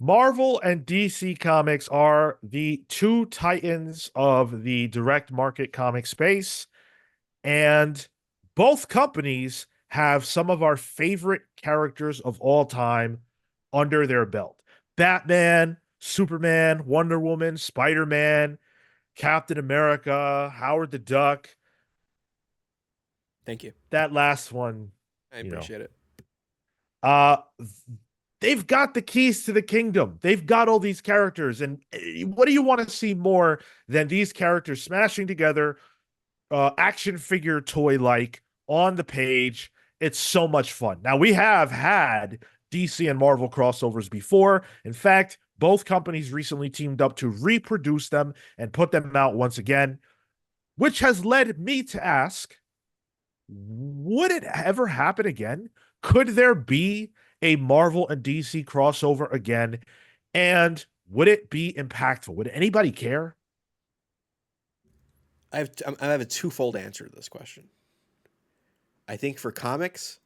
Marvel and DC Comics are the two titans of the direct market comic space, and both companies have some of our favorite characters of all time under their belt. Batman, Superman, Wonder Woman, Spider-Man, Captain America, Howard the Duck. Thank you. That last one, I you know, appreciate it. uh they've got the keys to the kingdom. They've got all these characters, and what do you want to see more than these characters smashing together, action figure toy like on the page? It's so much fun. Now, we have had DC and Marvel crossovers before. In fact, both companies recently teamed up to reproduce them and put them out once again, which has led me to ask, would it ever happen again? Could there be a Marvel and DC crossover again? And would it be impactful? Would anybody care? I have a twofold answer to this question. I think for comics,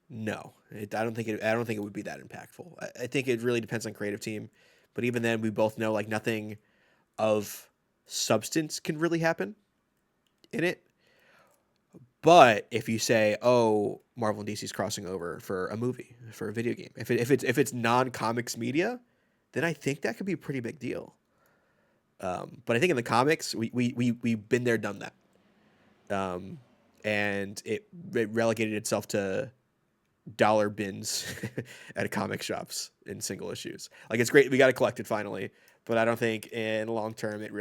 no, I don't think it would be that impactful. I think it really depends on creative team, but even then, we both know like nothing of substance can really happen in it. But if you say, "Oh, Marvel and DC's crossing over for a movie, for a video game," if it's non comics media, then I think that could be a pretty big deal. But I think in the comics, we've been there, done that, um, and it relegated itself to dollar bins at comic shops in single issues. Like it's great, we got it collected finally, but I don't think in long term it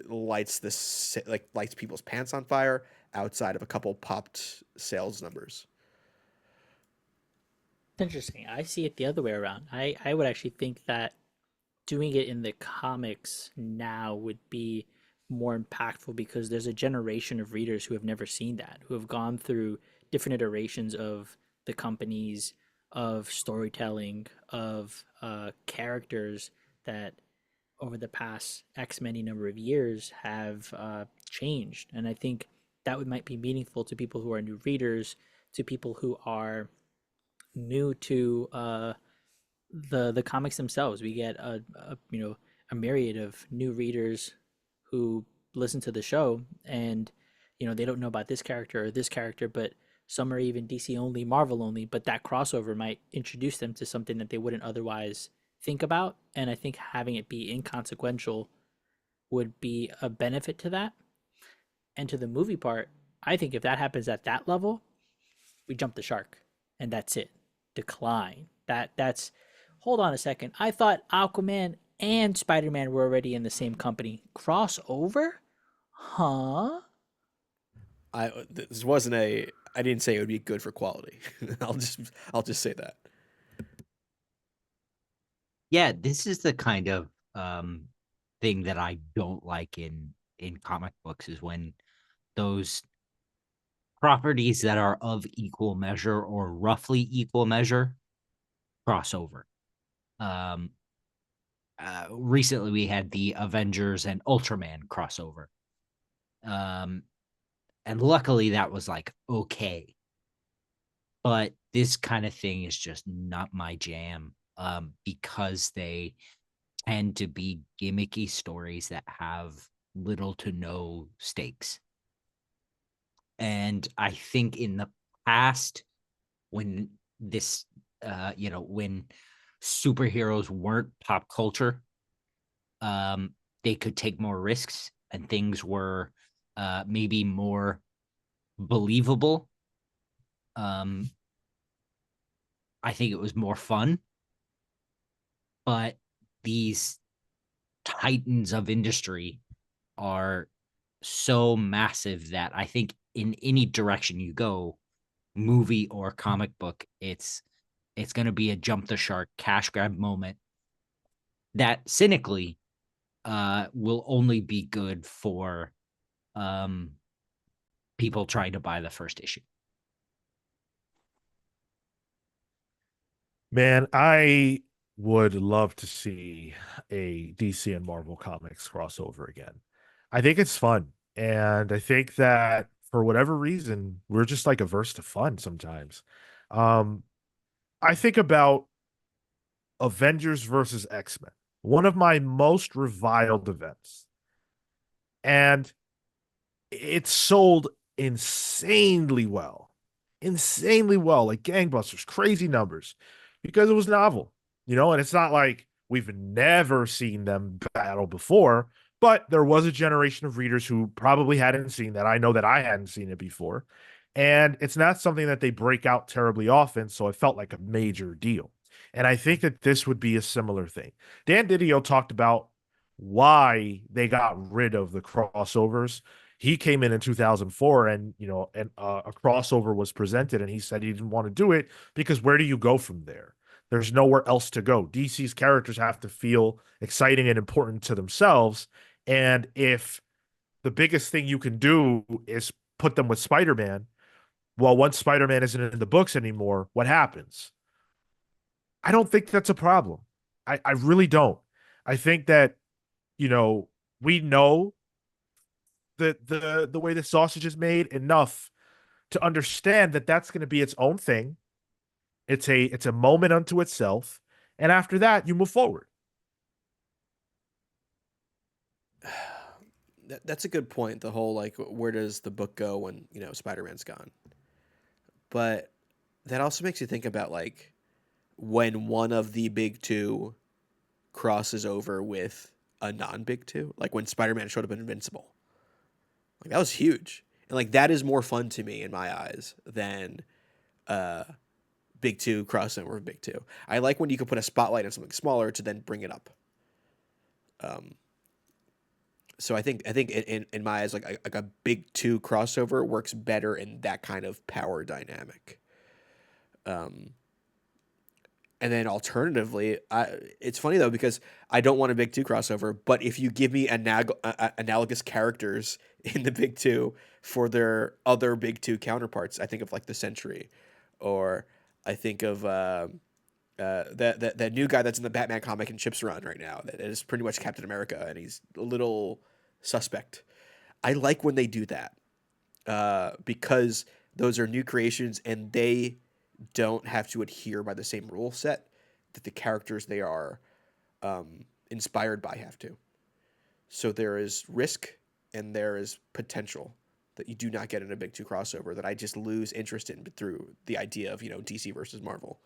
lights lights people's pants on fire outside of a couple popped sales numbers. It's interesting. I see it the other way around. I would actually think that doing it in the comics now would be more impactful because there's a generation of readers who have never seen that, who have gone through different iterations of the companies, of storytelling, of characters that over the past X many number of years have changed. And I think that would might be meaningful to people who are new readers, to people who are new to the comics themselves. We get a myriad of new readers who listen to the show, and they don't know about this character or this character, but some are even DC only, Marvel only, but that crossover might introduce them to something that they wouldn't otherwise think about. And I think having it be inconsequential would be a benefit to that. And to the movie part, I think if that happens at that level, we jump the shark and that's it. Decline. That's hold on a second. I thought Aquaman and Spider-Man were already in the same company. Crossover? Huh? This wasn't a. I didn't say it would be good for quality. I'll just say that. Yeah, this is the kind of thing that I don't like in comic books is when those properties that are of equal measure or roughly equal measure crossover. Um, Recently we had the Avengers and Ultraman crossover. Um, and luckily that was like okay. But this kind of thing is just not my jam. Because they tend to be gimmicky stories that have little to no stakes. And I think in the past, when this, when superheroes weren't pop culture, they could take more risks and things were maybe more believable. Um, I think it was more fun, but these titans of industry are so massive that I think in any direction you go, movie or comic book, it's going to be a jump the shark cash grab moment that cynically will only be good for um, people trying to buy the first issue. Man, I would love to see a DC and Marvel Comics crossover again. I think it's fun. And I think that for whatever reason, we're just like averse to fun sometimes. Um, I think about Avengers versus X-Men, one of my most reviled events. And it sold insanely well. Insanely well, like gangbusters, crazy numbers, because it was novel, and it's not like we've never seen them battle before, but there was a generation of readers who probably hadn't seen that. I know that I hadn't seen it before. And it's not something that they break out terribly often, so it felt like a major deal. And I think that this would be a similar thing. Dan Didio talked about why they got rid of the crossovers. He came in 2004, and a crossover was presented, and he said he didn't want to do it because where do you go from there? There's nowhere else to go. DC's characters have to feel exciting and important to themselves, and if the biggest thing you can do is put them with Spider-Man, well, once Spider-Man isn't in the books anymore, what happens? I don't think that's a problem. I really don't. I think that, we know the way the sausage is made enough to understand that that's going to be its own thing. It's a moment unto itself, and after that, you move forward. That's a good point. The whole like, where does the book go when Spider-Man's gone? But that also makes you think about like when one of the big two crosses over with a non-big two, like when Spider-Man showed up in Invincible. Like that was huge, and like that is more fun to me in my eyes than big two crossing over big two. I like when you can put a spotlight on something smaller to then bring it up. So I think in my eyes, like a big two crossover works better in that kind of power dynamic. And then alternatively, it's funny though because I don't want a big two crossover, but if you give me analogous characters in the big two for their other big two counterparts, I think of like the Sentry, or I think of that new guy that's in the Batman comic in Chip's run right now that is pretty much Captain America, and he's a little suspect. I like when they do that because those are new creations and they don't have to adhere by the same rule set that the characters they are inspired by have to. So there is risk and there is potential that you do not get in a big two crossover that I just lose interest in through the idea of DC versus Marvel.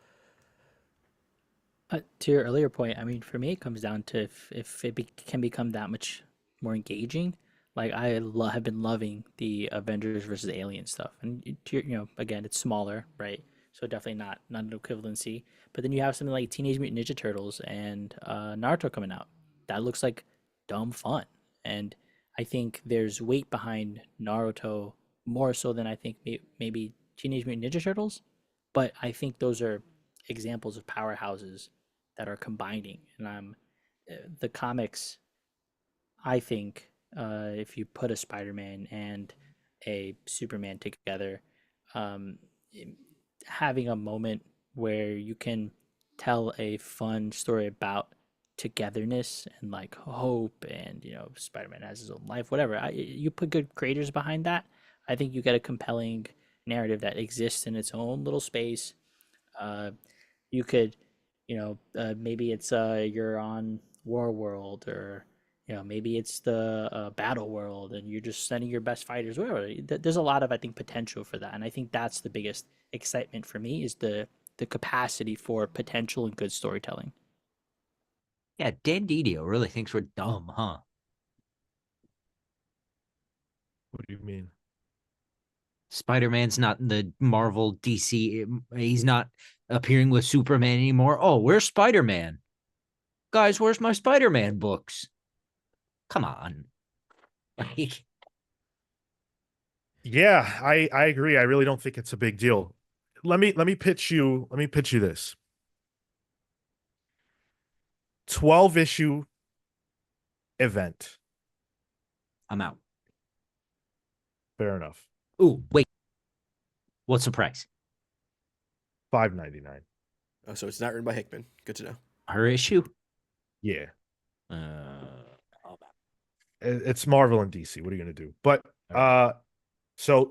To your earlier point, I mean, for me, it comes down to if can become that much more engaging. Like have been loving the Avengers versus Alien stuff, and again, it's smaller, right? So definitely not an equivalency. But then you have something like Teenage Mutant Ninja Turtles and Naruto coming out. That looks like dumb fun, and I think there's weight behind Naruto more so than I think maybe Teenage Mutant Ninja Turtles. But I think those are examples of powerhouses that are combining, and the comics. I think if you put a Spider-Man and a Superman together, um, having a moment where you can tell a fun story about togetherness and like hope, and Spider-Man has his own life, whatever. You put good creators behind that, I think you get a compelling narrative that exists in its own little space. You could, maybe it's you're on War World, or maybe it's the battle world and you're just sending your best fighters, whatever. There's a lot of, I think, potential for that, and I think that's the biggest excitement for me is the capacity for potential and good storytelling. Yeah, Dan Didio really thinks we're dumb, huh? What do you mean? Spider-Man's not in the Marvel DC. He's not appearing with Superman anymore. Oh, where's Spider-Man? Guys, where's my Spider-Man books? Come on. Like, Yeah, I agree. I really don't think it's a big deal. Let me pitch you this. 12 issue event. I'm out. Fair enough. Ooh, wait. What's the price? $5.99. Oh, so it's not written by Hickman. Good to know. Her issue? Yeah. Uh, It's Marvel and DC. What are you going to do? But right. so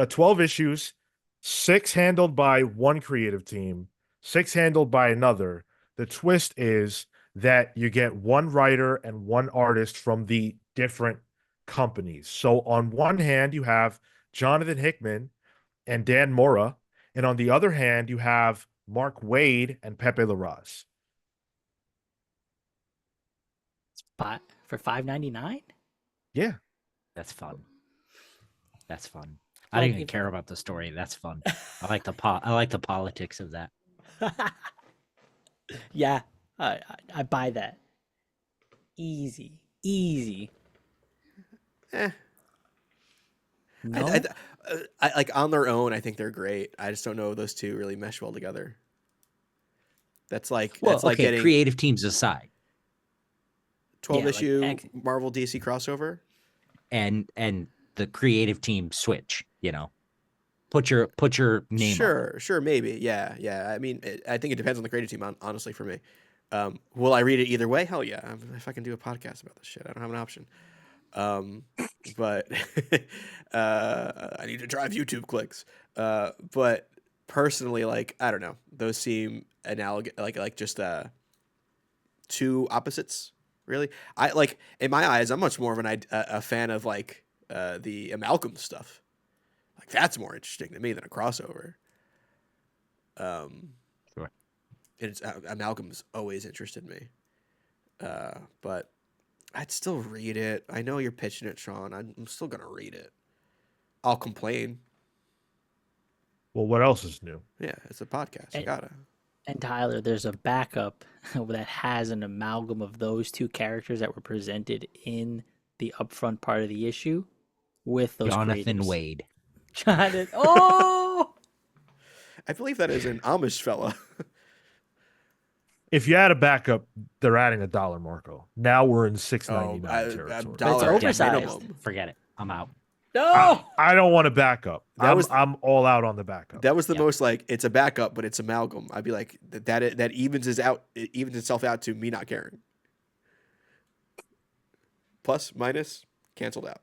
12 issues, 6 handled by one creative team, 6 handled by another. The twist is that you get one writer and one artist from the different companies. So on one hand, you have Jonathan Hickman and Dan Mora, and on the other hand, you have Mark Waid and Pepe Larraz. For $5.99. Yeah. That's fun. That's fun. I Like, don't even if- care about the story. That's fun. I like the politics of that. Yeah, I buy that. Easy. Eh. No, I like on their own. I think they're great. I just don't know those two really mesh well together. That's like Well, that's like okay, getting creative teams aside, 12 Yeah, like issue Marvel DC crossover. and the creative team switch. Put your name on it. Sure, maybe, yeah. I mean, I think it depends on the creative team. Honestly, for me, will I read it either way? Hell yeah! If I can do a podcast about this shit, I don't have an option. But I need to drive YouTube clicks. But personally, like I don't know, those seem analogous, like just two opposites. Really, I like in my eyes, I'm much more of a fan of like the Amalgam stuff. Like that's more interesting to me than a crossover. Sure. It's Amalgam's always interested me. But I'd still read it. I know you're pitching it, Sean. I'm still gonna read it. I'll complain. Well, what else is new? Yeah, it's a podcast. I And- gotta. and Tyler, there's a backup that has an amalgam of those two characters that were presented in the upfront part of the issue with those Jonathan creatives. Wade. Jonathan. Oh, I believe that is an Amish fella. If you add a backup, they're adding a dollar, Marco. Now we're in $6.99 territory. dollar oversized. minimum. Forget it. I'm out. no! I don't want a backup. I was- I'm all out on the backup. That was the Yeah. most like it's a backup, but it's Amalgam. I'd be like that evens itself out to me not caring. Plus, minus, canceled out.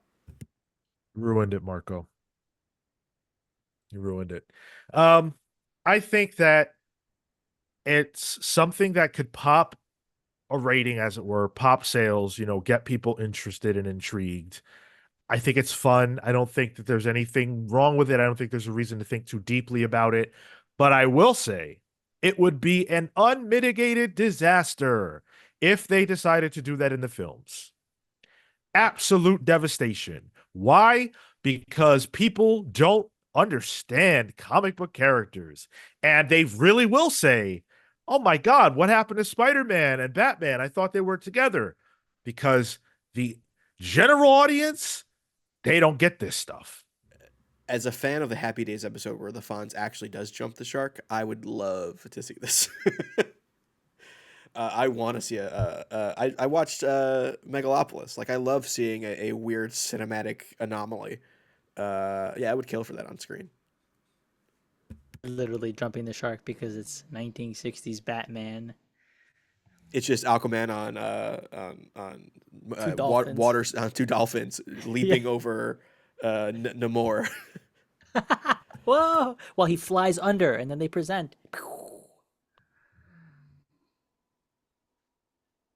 Ruined it, Marco. You ruined it. I think that it's something that could pop a rating, as it were, pop sales, get people interested and intrigued. I think it's fun. I don't think that there's anything wrong with it. I don't think there's a reason to think too deeply about it. But I will say it would be an unmitigated disaster if they decided to do that in the films. Absolute devastation. Why? Because people don't understand comic book characters. And they really will say, oh my God, what happened to Spider-Man and Batman? I thought they were together. Because the general audience, they don't get this stuff. As a fan of the Happy Days episode where the Fonz actually does jump the shark, I would love to see this. I want to see I watched Megalopolis. Like I love seeing a weird cinematic anomaly. Yeah, I would kill for that on screen. Literally jumping the shark because it's 1960s Batman. It's just Aquaman on Two dolphins. water on two dolphins leaping over Namor. Whoa! Well, he flies under, and then they present.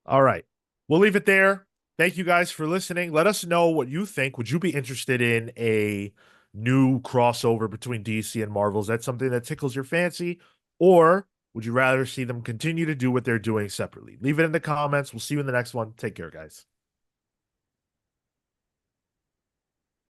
All right. We'll leave it there. Thank you guys for listening. Let us know what you think. Would you be interested in a new crossover between DC and Marvel? Is that something that tickles your fancy? Or would you rather see them continue to do what they're doing separately? Leave it in the comments. We'll see you in the next one. Take care, guys.